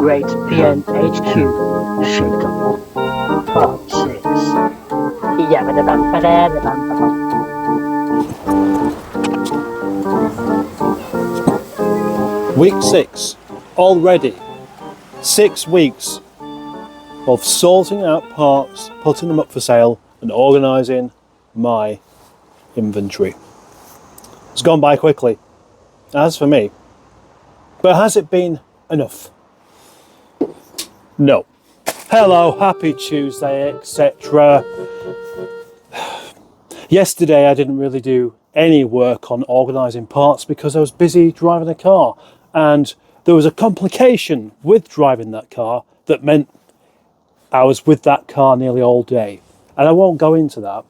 Great PNHQ Shakeup Part 6. Week 6, already 6 weeks of sorting out parts, putting them up for sale and organising my inventory. It's gone by quickly, as for me, but has it been enough? No. Hello, happy Tuesday, etc. Yesterday I didn't really do any work on organising parts because I was busy driving a car, and there was a complication with driving that car that meant I was with that car nearly all day. And I won't go into that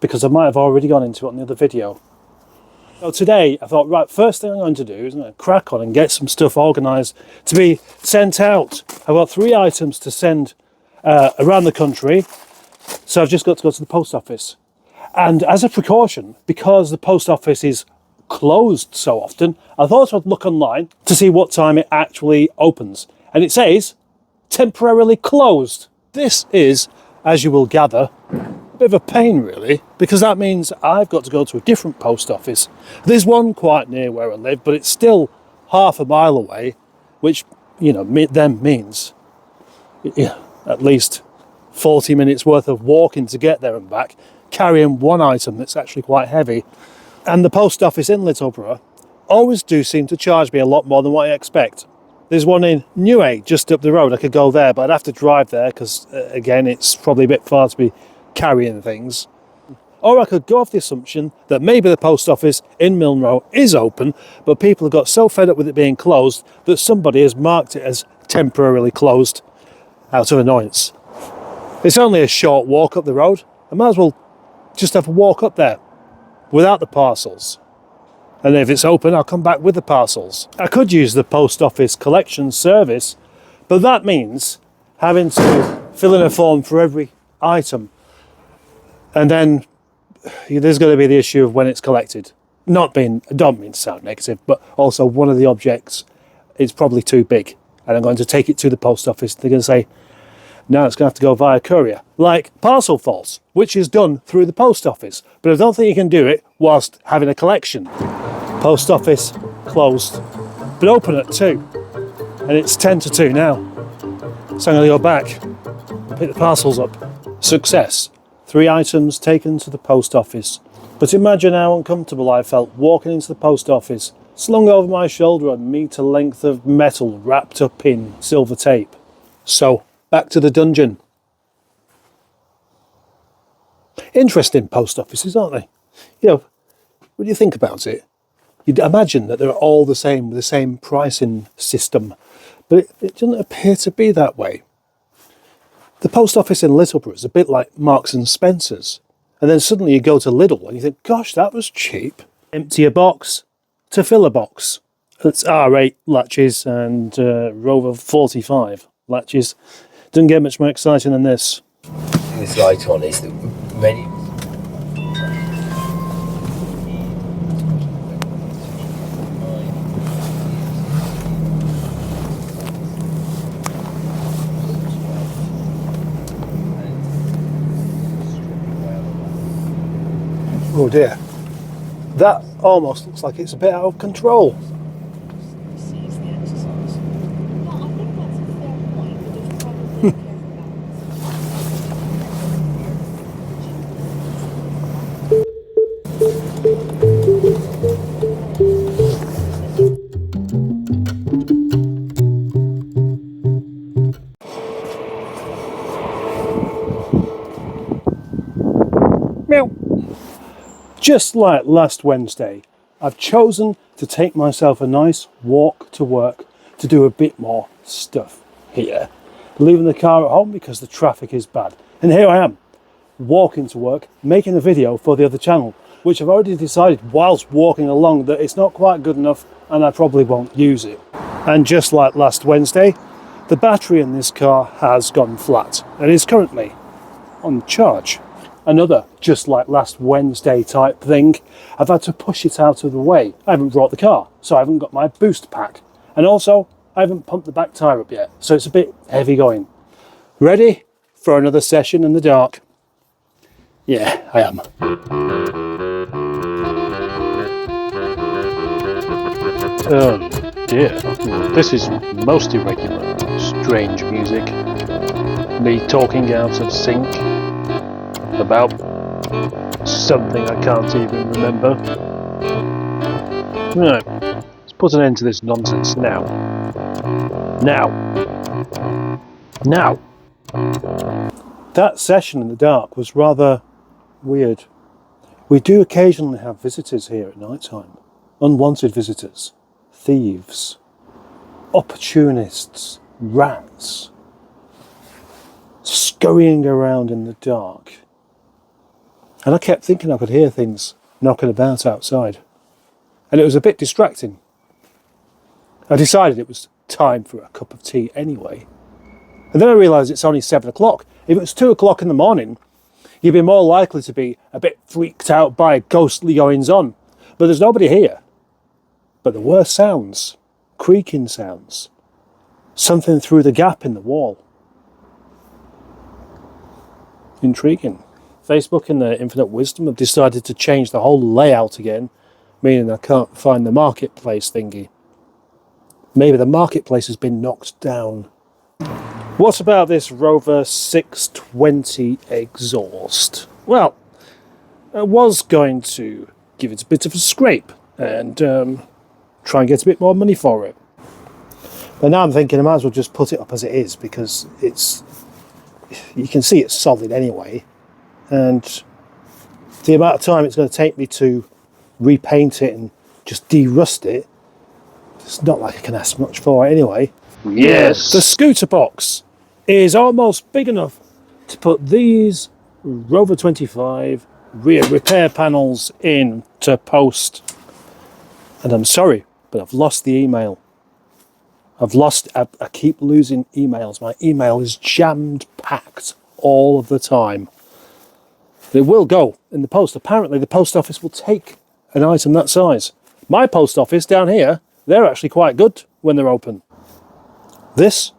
because I might have already gone into it on the other video. So today I thought, right, first thing I'm going to do is I'm going to crack on and get some stuff organised to be sent out. I've got 3 items to send around the country, so I've just got to go to the post office. And as a precaution, because the post office is closed so often, I thought I'd look online to see what time it actually opens. And it says temporarily closed. This is, as you will gather, a bit of a pain really, because that means I've got to go to a different post office. There's one quite near where I live, but it's still half a mile away, which, you know, then means at least 40 minutes worth of walking to get there and back, carrying one item that's actually quite heavy. And the post office in Littleborough always do seem to charge me a lot more than what I expect. There's one in Neway just up the road. I could go there, but I'd have to drive there because again, it's probably a bit far to be carrying things. Or I could go off the assumption that maybe the post office in Milnrow is open, but people have got so fed up with it being closed that somebody has marked it as temporarily closed out of annoyance. It's only a short walk up the road. I might as well just have a walk up there without the parcels. And if it's open, I'll come back with the parcels. I could use the post office collection service, but that means having to fill in a form for every item. And then there's going to be the issue of when it's collected. I don't mean to sound negative, but also one of the objects is probably too big. And I'm going to take it to the post office. They're going to say, no, it's going to have to go via courier, like parcel false, which is done through the post office. But I don't think you can do it whilst having a collection. Post office closed, but open at 2, and it's 10 to 2 now. So I'm going to go back and pick the parcels up. Success. 3 items taken to the post office. But imagine how uncomfortable I felt walking into the post office, slung over my shoulder a metre length of metal wrapped up in silver tape. So, back to the dungeon. Interesting post offices, aren't they? You know, when you think about it, you'd imagine that they're all the same, with the same pricing system, but it doesn't appear to be that way. The post office in Littleborough is a bit like Marks and Spencer's, and then suddenly you go to Lidl and you think, gosh, that was cheap. Empty a box to fill a box. It's R8 latches and Rover 45 latches. Doesn't get much more exciting than this. This light on is that many. Oh dear, that almost looks like it's a bit out of control. Meow. Just like last Wednesday, I've chosen to take myself a nice walk to work to do a bit more stuff here. Leaving the car at home because the traffic is bad. And here I am, walking to work, making a video for the other channel, which I've already decided whilst walking along that it's not quite good enough and I probably won't use it. And just like last Wednesday, the battery in this car has gone flat and is currently on charge. Another, just like last Wednesday type thing, I've had to push it out of the way. I haven't brought the car, so I haven't got my boost pack. And also, I haven't pumped the back tyre up yet, so it's a bit heavy going. Ready for another session in the dark? Yeah, I am. Oh dear, this is most irregular, strange music. Me talking out of sync about something I can't even remember. Right, let's put an end to this nonsense now. Now. That session in the dark was rather weird. We do occasionally have visitors here at night time. Unwanted visitors. Thieves, opportunists, rats, scurrying around in the dark. And I kept thinking I could hear things knocking about outside. And it was a bit distracting. I decided it was time for a cup of tea anyway. And then I realised it's only 7 o'clock. If it was 2 o'clock in the morning, you'd be more likely to be a bit freaked out by ghostly goings on. But there's nobody here. But there were sounds, creaking sounds, something through the gap in the wall. Intriguing. Facebook, in their infinite wisdom, have decided to change the whole layout again, meaning I can't find the marketplace thingy. Maybe the marketplace has been knocked down. What about this Rover 620 exhaust? Well, I was going to give it a bit of a scrape and try and get a bit more money for it. But now I'm thinking I might as well just put it up as it is, because you can see it's solid anyway, and the amount of time it's going to take me to repaint it and just de-rust it, it's not like I can ask much for it anyway. Yes. The scooter box is almost big enough to put these Rover 25 rear repair panels in to post. And I'm sorry, but I've lost the email. I keep losing emails. My email is jammed packed all of the time. It will go in the post. Apparently the post office will take an item that size. My post office down here, they're actually quite good when they're open. This,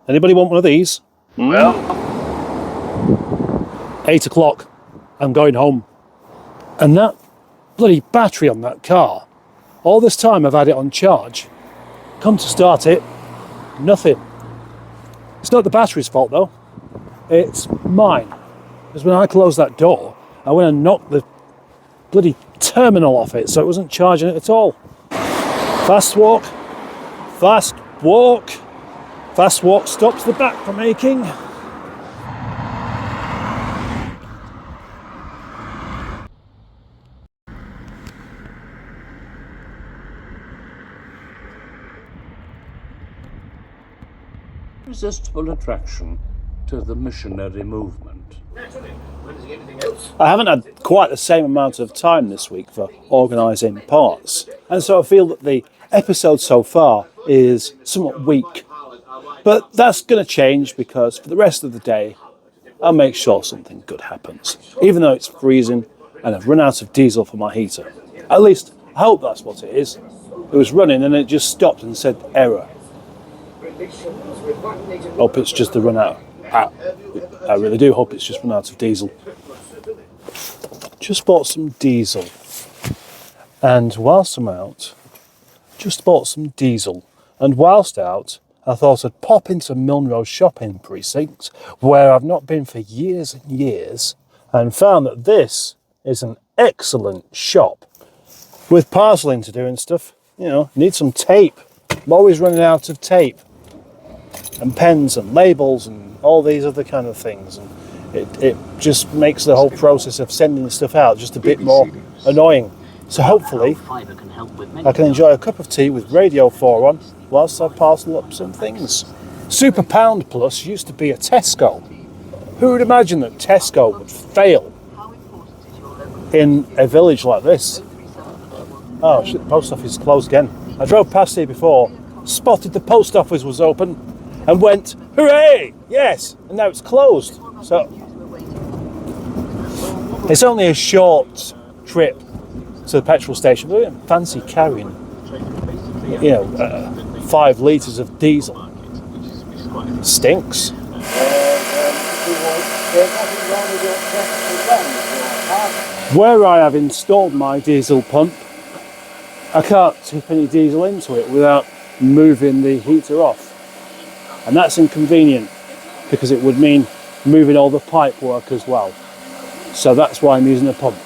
anybody want one of these? Well, 8 o'clock, I'm going home. And that bloody battery on that car, all this time I've had it on charge. Come to start it, nothing. It's not the battery's fault though, it's mine. Because when I closed that door, I went and knocked the bloody terminal off it, so it wasn't charging it at all. Fast walk, fast walk. Fast walk stops the back from aching. irresistible attraction to the missionary movement. I haven't had quite the same amount of time this week for organising parts, and so I feel that the episode so far is somewhat weak. But that's going to change, because for the rest of the day I'll make sure something good happens, even though it's freezing and I've run out of diesel for my heater. At least I hope that's what it is. It was running and it just stopped and said error. Hope it's just the run out. I really do hope it's just run out of diesel. Just bought some diesel, and whilst I'm out, just bought some diesel, and whilst out I thought I'd pop into Milnrow shopping precinct, where I've not been for years and years, and found that this is an excellent shop. With parcelling to do and stuff, you know, need some tape. I'm always running out of tape, and pens and labels and all these other kind of things, and it just makes the whole process of sending the stuff out just a bit more annoying. So hopefully I can enjoy a cup of tea with Radio 4 on whilst I parcel up some things. Super Pound Plus used to be a Tesco. Who would imagine that Tesco would fail in a village like this? Oh shit, the post office is closed again. I drove past here before, spotted the post office was open, and went, hooray, yes, and now it's closed. So it's only a short trip to the petrol station, but I didn't fancy carrying, 5 litres of diesel. Stinks. Where I have installed my diesel pump, I can't tip any diesel into it without moving the heater off. And that's inconvenient because it would mean moving all the pipe work as well. So that's why I'm using a pump,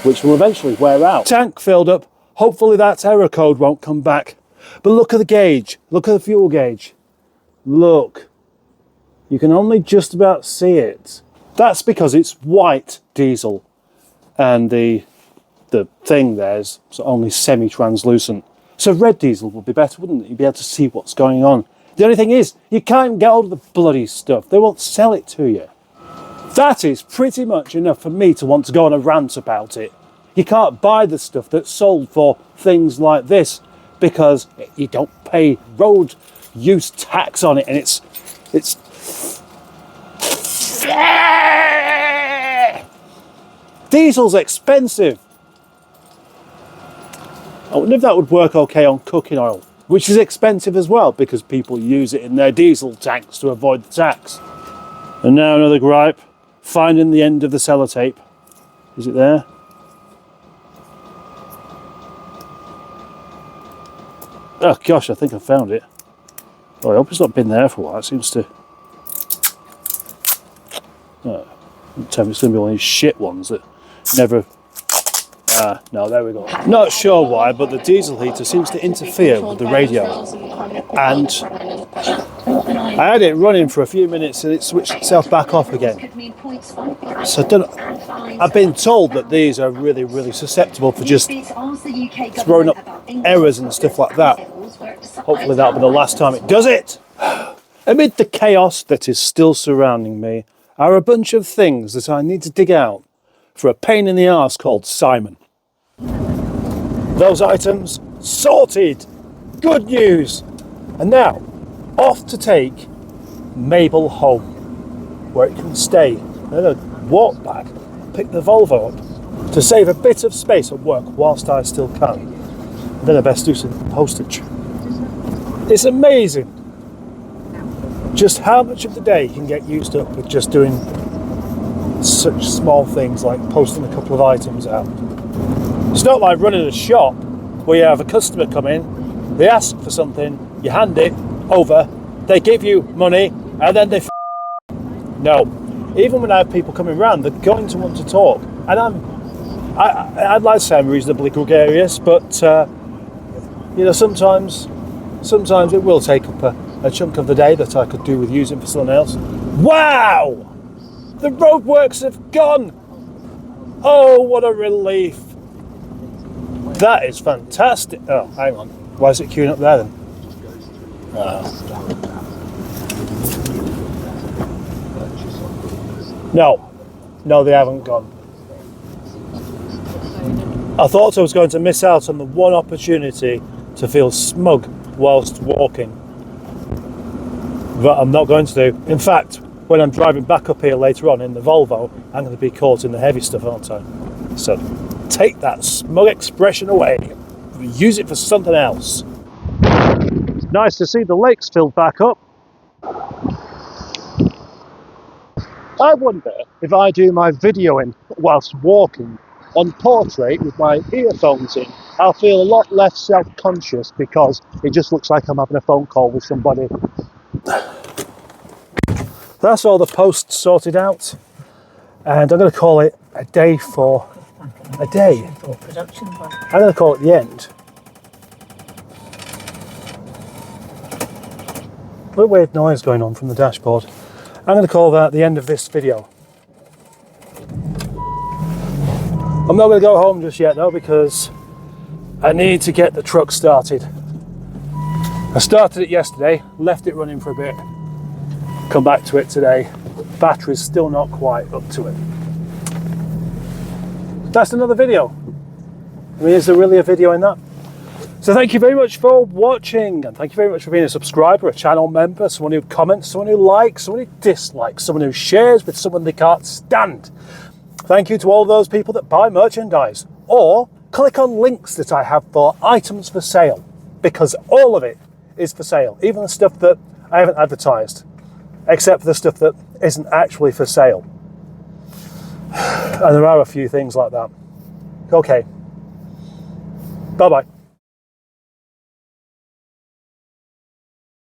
which will eventually wear out. Tank filled up. Hopefully that error code won't come back. But look at the gauge. Look at the fuel gauge. Look. You can only just about see it. That's because it's white diesel. And the thing there's only semi-translucent. So red diesel would be better, wouldn't it? You'd be able to see what's going on. The only thing is, you can't get hold of the bloody stuff. They won't sell it to you. That is pretty much enough for me to want to go on a rant about it. You can't buy the stuff that's sold for things like this because you don't pay road use tax on it, and it's diesel's expensive. I wonder if that would work okay on cooking oil, which is expensive as well because people use it in their diesel tanks to avoid the tax. And now another gripe, finding the end of the sellotape. Is it there? Oh gosh, I think I found it. Oh, I hope it's not been there for a while. It seems to... Oh, tell me it's going to be one of these shit ones that never... no, there we go. Not sure why, but the diesel heater seems to interfere with the radio. And I had it running for a few minutes and it switched itself back off again. So I've been told that these are really, really susceptible for just throwing up errors and stuff like that. Hopefully that'll be the last time it does it. Amid the chaos that is still surrounding me are a bunch of things that I need to dig out for a pain in the arse called Simon. Those items sorted. Good news. And now, off to take Mabel home, where it can stay. Then I walk back, pick the Volvo up, to save a bit of space at work whilst I still can. And then I best do some postage. It's amazing just how much of the day can get used up with just doing such small things like posting a couple of items out. It's not like running a shop where you have a customer come in, they ask for something, you hand it over, they give you money, and then they No. Even when I have people coming round, they're going to want to talk. And I'd like to say I'm reasonably gregarious, but you know, sometimes it will take up a chunk of the day that I could do with using for someone else. Wow! The roadworks have gone! Oh, what a relief. That is fantastic. Oh, hang on. Why is it queuing up there then? No, they haven't gone. I thought I was going to miss out on the one opportunity to feel smug whilst walking. But I'm not going to do. In fact, when I'm driving back up here later on in the Volvo, I'm going to be caught in the heavy stuff, aren't I? So take that smug expression away. Use it for something else. It's nice to see the lakes filled back up. I wonder if I do my videoing whilst walking on portrait with my earphones in, I'll feel a lot less self-conscious because it just looks like I'm having a phone call with somebody. That's all the posts sorted out, and I'm going to call it a day for a day. I'm going to call it the end. A little weird noise going on from the dashboard. I'm going to call that the end of this video. I'm not going to go home just yet though, because I need to get the truck started. I started it yesterday, left it running for a bit, come back to it today. Battery's still not quite up to it. That's another video. I mean, is there really a video in that? So thank you very much for watching, and thank you very much for being a subscriber, a channel member, someone who comments, someone who likes, someone who dislikes, someone who shares with someone they can't stand. Thank you to all those people that buy merchandise or click on links that I have for items for sale, because all of it is for sale, even the stuff that I haven't advertised, except for the stuff that isn't actually for sale. And there are a few things like that. Okay. Bye-bye.